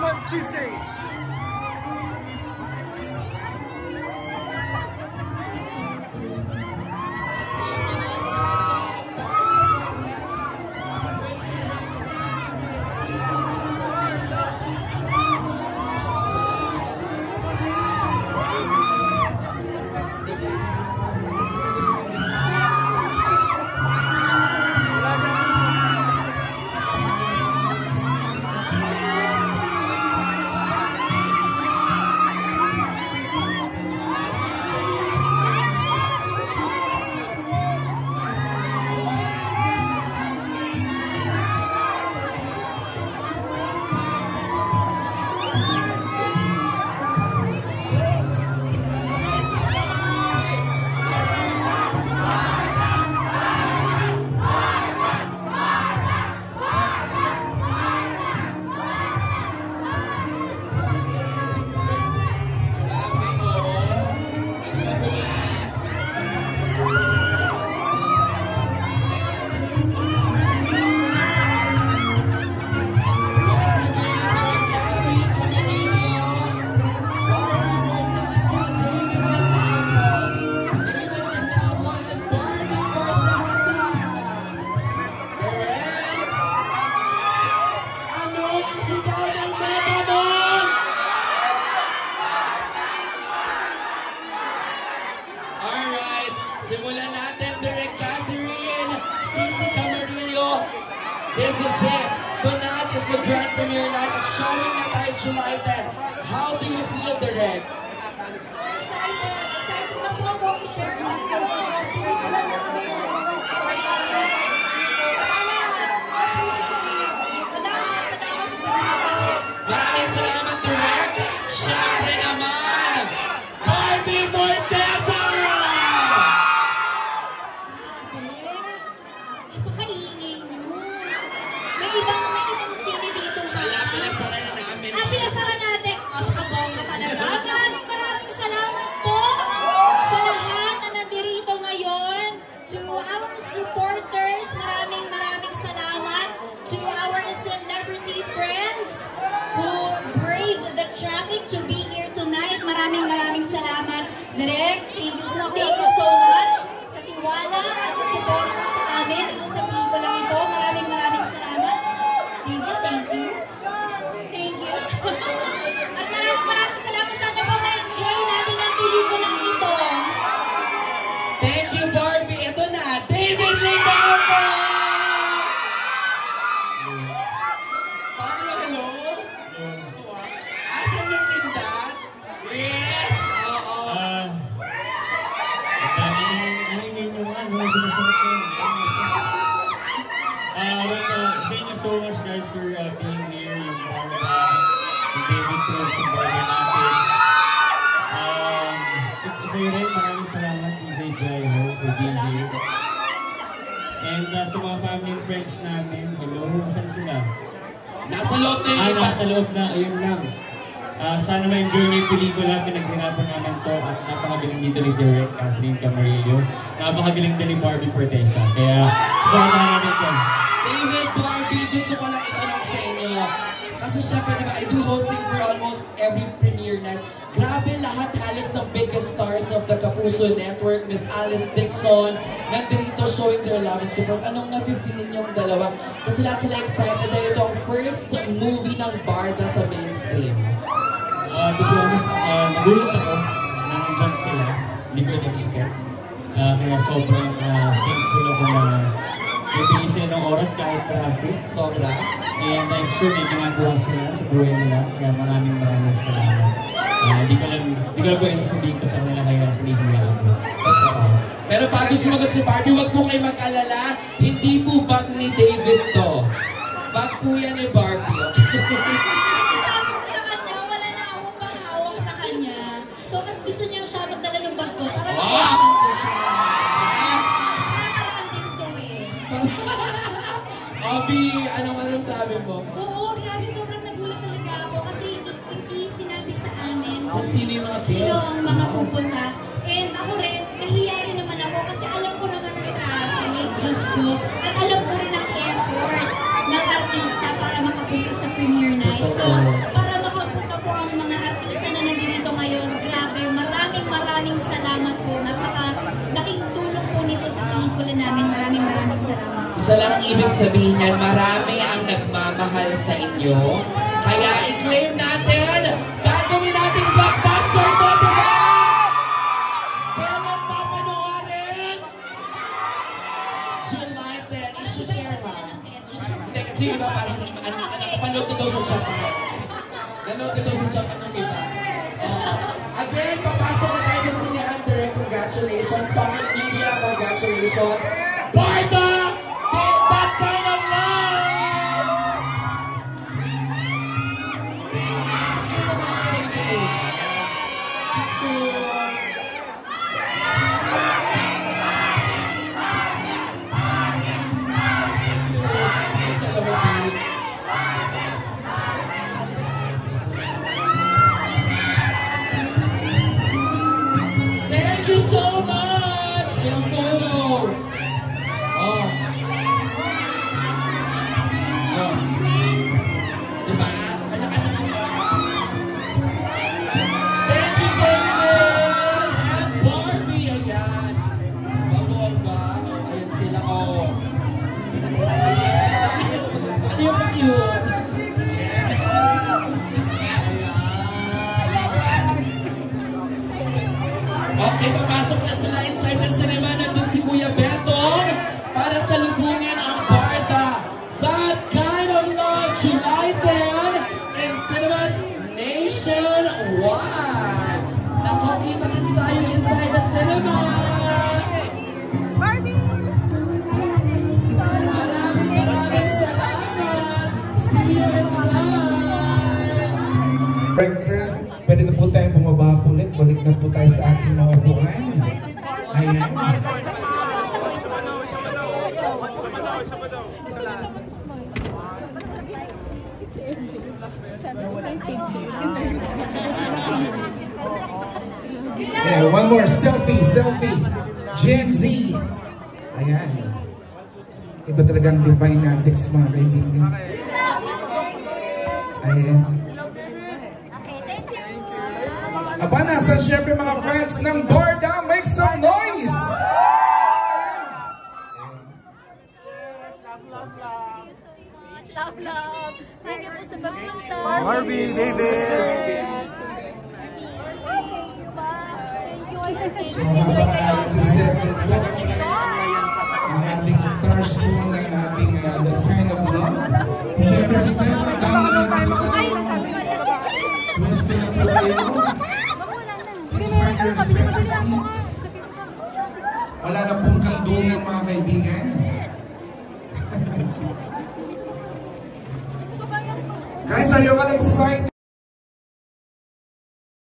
Punchy Stage. Simulan natin, Direk Catherine, Cici Camarillo. This is it. Tonight is the grand premiere night at showing na tayo July 10. How do you feel, Direk? Excited! Excited na po ako i-share sa inyo. Pelikula namin. Sana appreciate niyo. Salamat sa pelikula. Maraming salamat, Direk. Siyempre naman, Barbie Morteza! Napakaingay niyo. May ibang sine dito ha. Pinasara na namin. Pinasara natin. Napakabongga talaga. Maraming salamat po sa lahat na nandirito ngayon. To our supporters, maraming salamat. To our celebrity friends who braved the traffic to be here tonight. Maraming salamat. Direk, thank you so much sa tiwala at sa suporta sa amin dito sa pelikulang ito. Maraming salamat. Thank you. Thank you. At maraming salamat. Sana po ma-enjoy natin ang pelikulang ito. Thank you, Barbie. Ito na, David Ligapo! Paano na, hello? Asan yung kindat? Yes! Oo. Nangingin nyo nga, medyo masarap yun. Thank you so much guys for being here, yung Barda, yung David Cruz, yung Barda Natics. Sa'yo rin, maraming salamat DJ Jaiho for being here. And sa mga family and friends namin, hello, asan sila? Nasa loob na yun. Nasa loob na, ayun lang. Sana ma-enjoy niyo yung pelikula, pinaghirapan namin to at napakagaling dito ni Direk Catherine Camarillo. Napakagaling din ni Barbie Forteza. Kaya, supportahan natin ito. David, Barbie, gusto ko lang itanong sa inyo. Kasi syempre, di ba, I do hosting for almost every premiere night. Grabe lahat halos ng biggest stars of the Kapuso Network, Miss Alice Dixon, nandito showing their love and support. Anong nafe-feel niyong dalawa? Kasi lahat sila excited dahil ito ang first movie ng Barda sa mainstream. To be honest, nagulat ako na nandyan sila. Hindi ko in-expect. Kaya sobrang thankful ako na bibigay sila ng oras kahit traffic. Sobra. And I'm sure may ginagawa sila sa buhay nila. Kaya maraming salamat. Hindi ko lang pwede sabihin ko sa kanila kaya sinihin nila ako. Pero bago sumagot si Barbie, huwag po kayo mag-alala. Hindi po bag ni David to. Bag po yan ni Barbie. Kasi sabi ko sa kanya, wala na akong mahawak sa kanya. So mas gusto niya siya magdala ng bag ko para mayaman ko siya. Parang din to eh. Abby, ano masasabi mo? Oo, grabe, sobrang nagulat talaga ako kasi hindi sinabi sa amin kung Sino yung mga sino guest? ang mga pupunta. And ako rin, nahiya rin naman ako kasi alam ko naman ang traffic, Diyos ko. At alam ko rin ang effort ng artista para makapunta sa premiere night. So, para Isa lang ang ibig sabihin yan, marami ang nagmamahal sa inyo. Kaya i-claim natin, gagawin nating blockbuster to, diba? Kailan papanoorin? July 10, isi-share ha? Hindi, kasi yung iba parang nakapanood na daw sa Japan. Nanood na daw sa Japan yung iba. Again, papasok na tayo sa sinihan, Direk. Congratulations. Pocket Media, congratulations. Barda! That kind of love! Picture naman ako sa inyo. Picture. Thank you so much! Yung photo. Oh. Oh. Diba? Kanya-kanya mo. Thank you, David! And Barbie, ayan. Babongga. Oh, ayan sila, oh. Ano yung pa-cute? Okay, papasok na sila inside the cinema. Nandun si Kuya Betong para salubungin ang Barda. That Kind of Love, July 10 in cinemas nationwide. Nakakita-kits tayo inside the cinema. Maraming salamat. See you inside. Pwede na po tayo bumaba po ulit. Balik na po tayo sa ating mga upuan. Ayan. Yeah, one more. Selfie. Gen Z. Ayan. Iba talagang divine antics, mga kaibigan. Ayan. Aba, nasa syempre mga fans ng Barda, make some noise! Love. Thank you po sa pagpunta. Barbie, David! Thank you ba? Thank you. So, habang sa set ito, ang ating stars po ng ating That Kind of Love. Syempre, set down na lang kayo. Pwesto na po kayo. Start your respective seats. Wala na pong kandungan, mga kaibigan. Guys, are you all excited?